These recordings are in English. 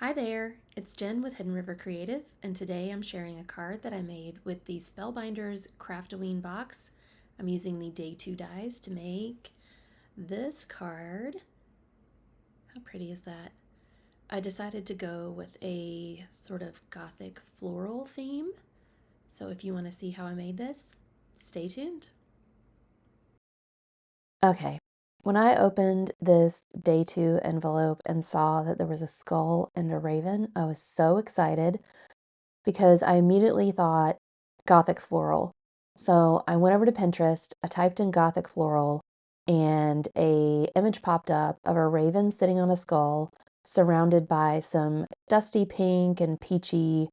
Hi there, it's Jen with Hidden River Creative, and today I'm sharing a card that I made with the Spellbinders Craftoween box. I'm using the Day 2 dies to make this card. How pretty is that? I decided to go with a sort of gothic floral theme, so if you want to see how I made this, stay tuned. Okay, when I opened this day two envelope and saw that there was a skull and a raven, I was so excited because I immediately thought Gothic floral. So I went over to Pinterest, I typed in Gothic floral, and a image popped up of a raven sitting on a skull surrounded by some dusty pink and peachy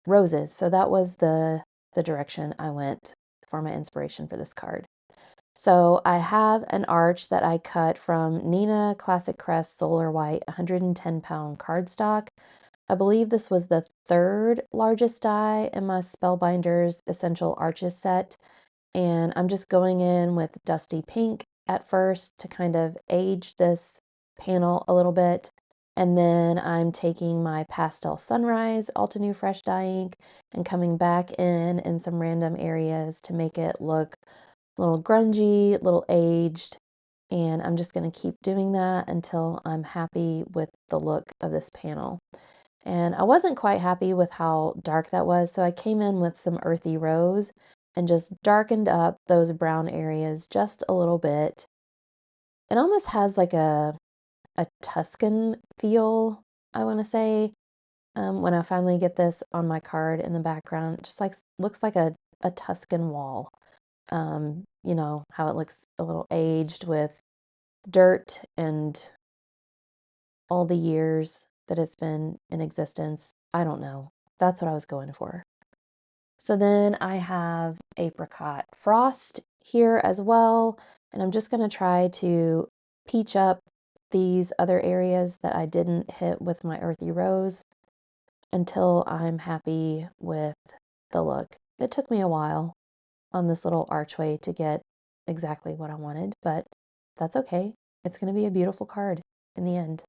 roses. So that was the direction I went for my inspiration for this card. So I have an arch that I cut from Nina Classic Crest Solar White 110-pound cardstock. I believe this was the third largest die in my Spellbinders Essential Arches set. And I'm just going in with dusty pink at first to kind of age this panel a little bit. And then I'm taking my Pastel Sunrise Altenew Fresh Dye ink and coming back in some random areas to make it look a little grungy, a little aged, and I'm just going to keep doing that until I'm happy with the look of this panel. And I wasn't quite happy with how dark that was, so I came in with some Earthy Rose and just darkened up those brown areas just a little bit. It almost has like a Tuscan feel, I want to say, when I finally get this on my card in the background. It just like looks like a Tuscan wall. You know, how it looks a little aged with dirt and all the years that it's been in existence. I don't know. That's what I was going for. So then I have apricot frost here as well, and I'm just going to try to peach up these other areas that I didn't hit with my earthy rose until I'm happy with the look. It took me a while on this little archway to get exactly what I wanted, but that's okay. It's going to be a beautiful card in the end.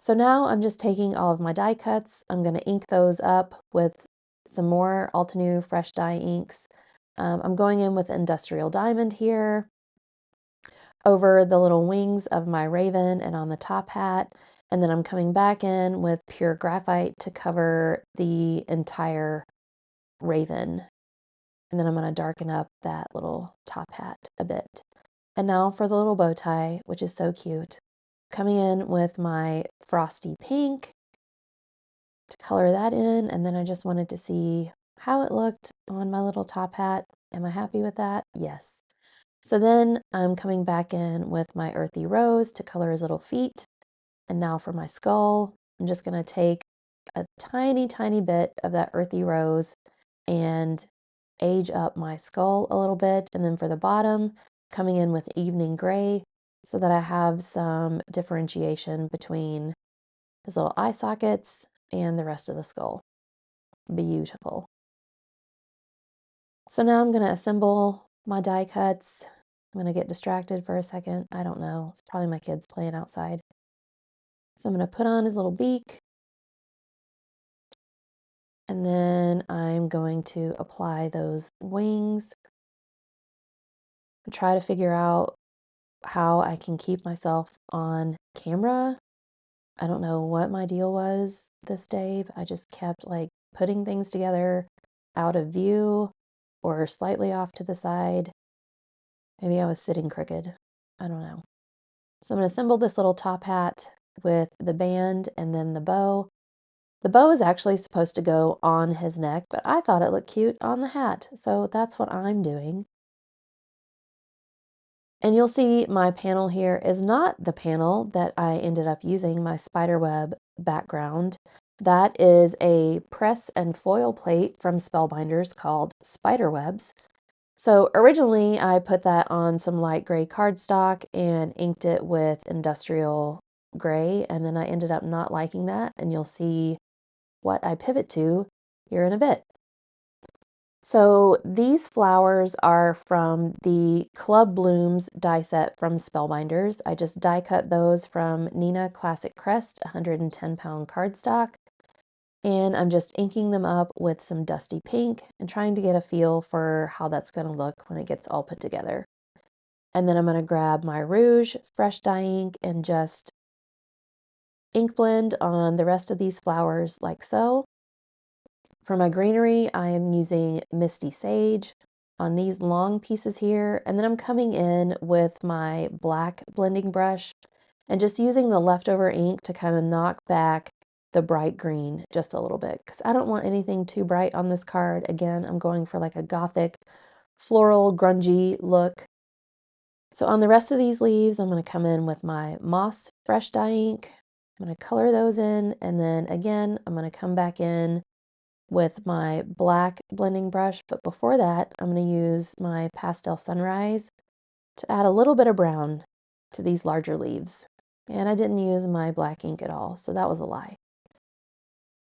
So now I'm just taking all of my die cuts. I'm going to ink those up with some more Altenew fresh dye inks. I'm going in with Industrial Diamond here over the little wings of my raven and on the top hat. And then I'm coming back in with pure graphite to cover the entire raven. And then I'm going to darken up that little top hat a bit. And now for the little bow tie, which is so cute. Coming in with my frosty pink to color that in, and then I just wanted to see how it looked on my little top hat. Am I happy with that? Yes. So then I'm coming back in with my earthy rose to color his little feet. And now for my skull, I'm just going to take a tiny, tiny bit of that earthy rose and age up my skull a little bit. And then for the bottom, coming in with evening gray so that I have some differentiation between his little eye sockets and the rest of the skull. Beautiful. So now I'm going to assemble my die cuts. I'm going to get distracted for a second. I don't know. It's probably my kids playing outside. So I'm going to put on his little beak. And then I'm going to apply those wings. Try to figure out how I can keep myself on camera. I don't know what my deal was this day, but I just kept like putting things together out of view or slightly off to the side. Maybe I was sitting crooked. I don't know. So I'm going to assemble this little top hat with the band and then the bow. The bow is actually supposed to go on his neck, but I thought it looked cute on the hat. So that's what I'm doing. And you'll see my panel here is not the panel that I ended up using, my spiderweb background. That is a press and foil plate from Spellbinders called Spiderwebs. So originally I put that on some light gray cardstock and inked it with industrial gray, and then I ended up not liking that, and you'll see what I pivot to here in a bit. So these flowers are from the Club Blooms die set from Spellbinders. I just die cut those from Nina Classic Crest 110-pound cardstock. And I'm just inking them up with some dusty pink and trying to get a feel for how that's going to look when it gets all put together. And then I'm going to grab my Rouge fresh dye ink and just ink blend on the rest of these flowers like so. For my greenery, I am using Misty Sage on these long pieces here, and then I'm coming in with my black blending brush and just using the leftover ink to kind of knock back the bright green just a little bit, because I don't want anything too bright on this card. Again, I'm going for like a gothic, floral, grungy look. So on the rest of these leaves, I'm going to come in with my Moss Fresh Dye ink. I'm going to color those in, and then again, I'm going to come back in with my black blending brush, but before that, I'm going to use my Pastel Sunrise to add a little bit of brown to these larger leaves. And I didn't use my black ink at all, so that was a lie.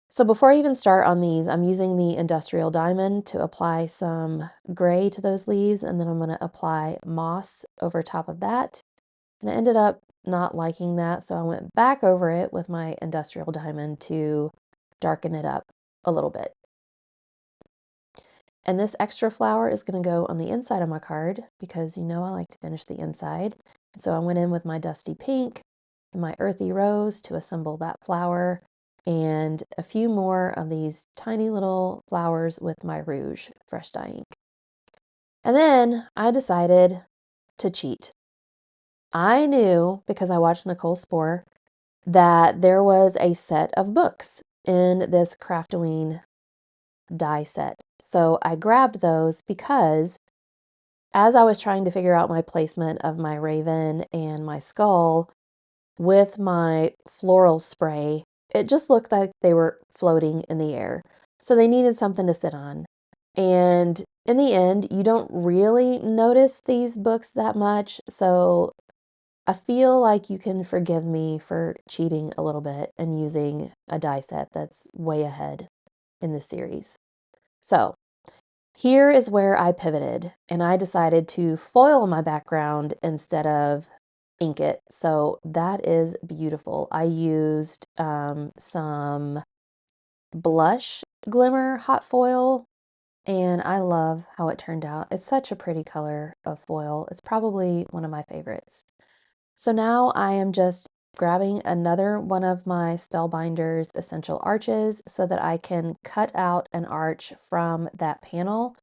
So before I even start on these, I'm using the Industrial Diamond to apply some gray to those leaves, and then I'm going to apply moss over top of that. And I ended up not liking that, so I went back over it with my Industrial Diamond to darken it up a little bit. And this extra flower is going to go on the inside of my card because you know I like to finish the inside. And so I went in with my dusty pink and my earthy rose to assemble that flower, and a few more of these tiny little flowers with my Rouge fresh dye ink. And then I decided to cheat. I knew, because I watched Nicole Spohr, that there was a set of books in this Craftoween die set. So I grabbed those because as I was trying to figure out my placement of my raven and my skull with my floral spray, it just looked like they were floating in the air. So they needed something to sit on. And in the end, you don't really notice these books that much. So I feel like you can forgive me for cheating a little bit and using a die set that's way ahead in the series. So here is where I pivoted and I decided to foil my background instead of ink it. So that is beautiful. I used some blush Glimmer hot foil, and I love how it turned out. It's such a pretty color of foil. It's probably one of my favorites. So now I am just grabbing another one of my Spellbinders essential arches so that I can cut out an arch from that panel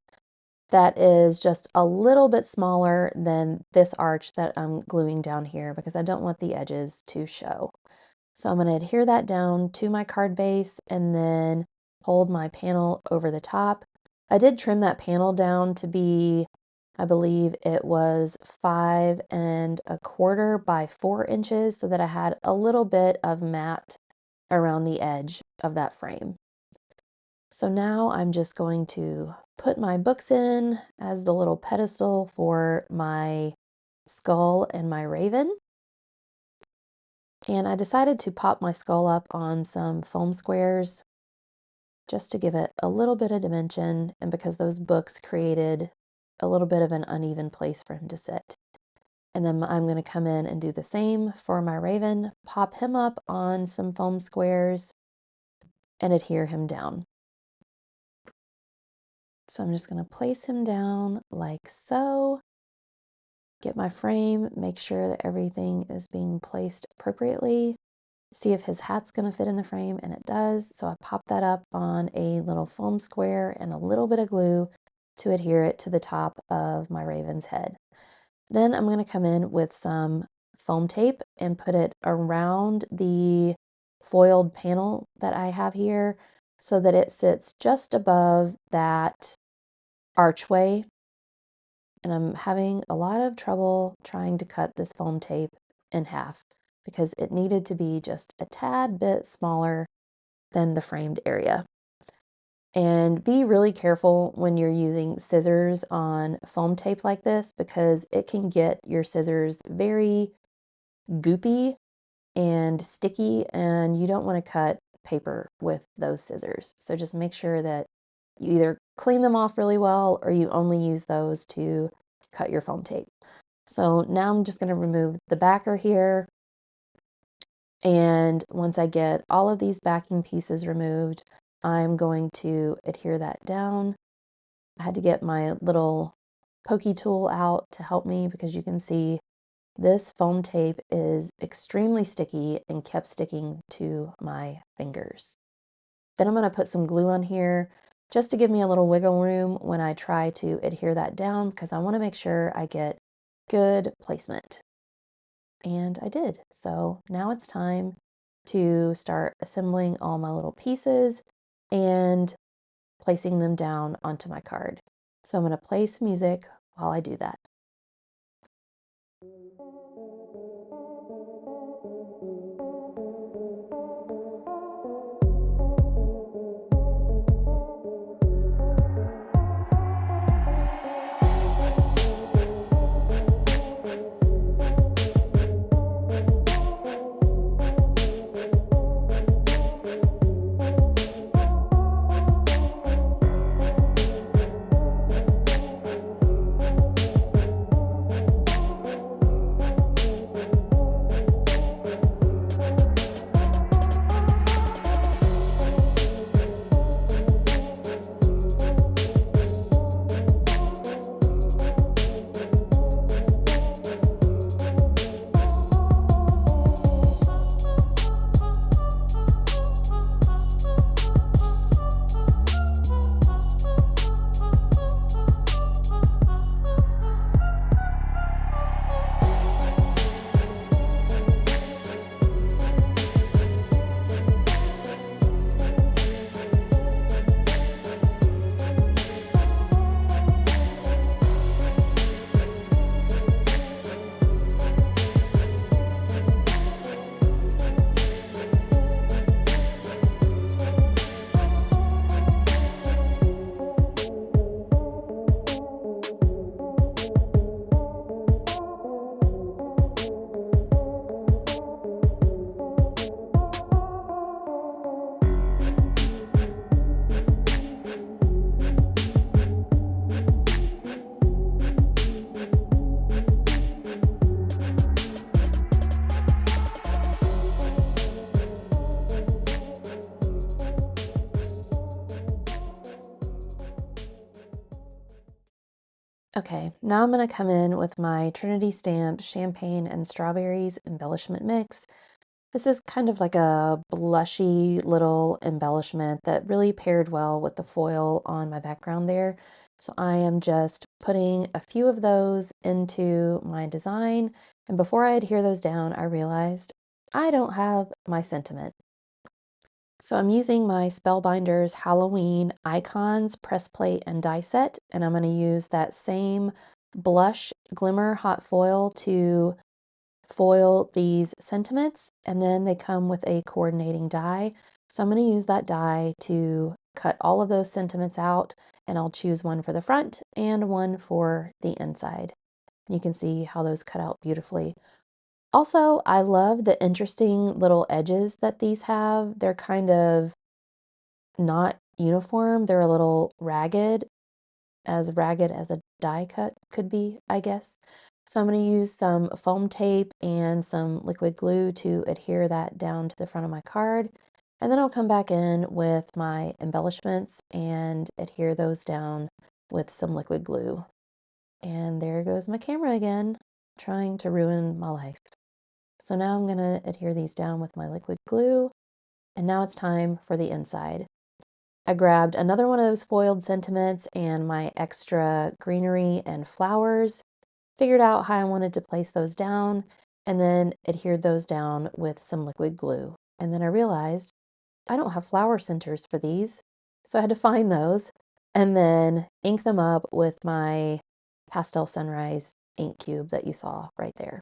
that is just a little bit smaller than this arch that I'm gluing down here because I don't want the edges to show. So I'm going to adhere that down to my card base and then hold my panel over the top. I did trim that panel down to be, I believe it was 5¼ by 4 inches so that I had a little bit of matte around the edge of that frame. So now I'm just going to put my books in as the little pedestal for my skull and my raven. And I decided to pop my skull up on some foam squares just to give it a little bit of dimension, and because those books created a little bit of an uneven place for him to sit. And then I'm going to come in and do the same for my raven, pop him up on some foam squares and adhere him down. So I'm just going to place him down like so. Get my frame, make sure that everything is being placed appropriately. See if his hat's going to fit in the frame, and it does. So I pop that up on a little foam square and a little bit of glue to adhere it to the top of my raven's head. Then I'm going to come in with some foam tape and put it around the foiled panel that I have here so that it sits just above that archway. And I'm having a lot of trouble trying to cut this foam tape in half because it needed to be just a tad bit smaller than the framed area. And be really careful when you're using scissors on foam tape like this because it can get your scissors very goopy and sticky, and you don't want to cut paper with those scissors. So just make sure that You either clean them off really well or you only use those to cut your foam tape. So now I'm just going to remove the backer here. And once I get all of these backing pieces removed, I'm going to adhere that down. I had to get my little pokey tool out to help me because you can see this foam tape is extremely sticky and kept sticking to my fingers. Then I'm going to put some glue on here just to give me a little wiggle room when I try to adhere that down because I want to make sure I get good placement. And I did. So now it's time to start assembling all my little pieces and placing them down onto my card. So I'm going to play some music while I do that. Okay, now I'm going to come in with my Trinity Stamp Champagne and Strawberries embellishment mix. This is kind of like a blushy little embellishment that really paired well with the foil on my background there. So I am just putting a few of those into my design. And before I adhere those down, I realized I don't have my sentiment. So I'm using my Spellbinders Halloween Icons press plate and die set, and I'm going to use that same blush Glimmer hot foil to foil these sentiments, and then they come with a coordinating die. So I'm going to use that die to cut all of those sentiments out, and I'll choose one for the front and one for the inside. You can see how those cut out beautifully. Also, I love the interesting little edges that these have. They're kind of not uniform. They're a little ragged as a die cut could be, I guess. So I'm going to use some foam tape and some liquid glue to adhere that down to the front of my card. And then I'll come back in with my embellishments and adhere those down with some liquid glue. And there goes my camera again, trying to ruin my life. So now I'm going to adhere these down with my liquid glue. And now it's time for the inside. I grabbed another one of those foiled sentiments and my extra greenery and flowers, figured out how I wanted to place those down, and then adhered those down with some liquid glue. And then I realized I don't have flower centers for these, so I had to find those and then ink them up with my Pastel Sunrise ink cube that you saw right there.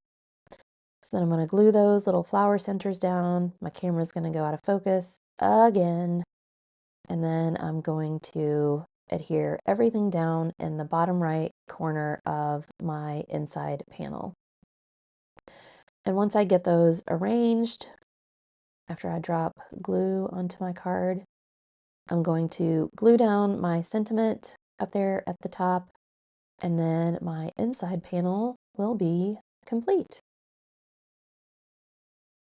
So then I'm going to glue those little flower centers down. My camera's going to go out of focus again. And then I'm going to adhere everything down in the bottom right corner of my inside panel. And once I get those arranged, after I drop glue onto my card, I'm going to glue down my sentiment up there at the top, and then my inside panel will be complete.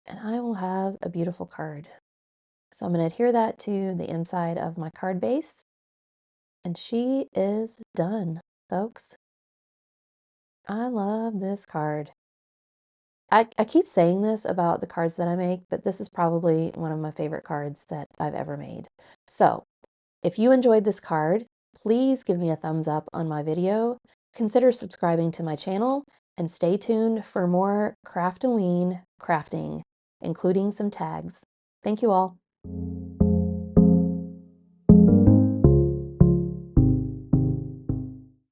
And I will have a beautiful card. So I'm going to adhere that to the inside of my card base, and she is done, folks. I love this card. I keep saying this about the cards that I make, but this is probably one of my favorite cards that I've ever made. So if you enjoyed this card, please give me a thumbs up on my video, consider subscribing to my channel, and stay tuned for more Craftoween crafting, including some tags. Thank you all.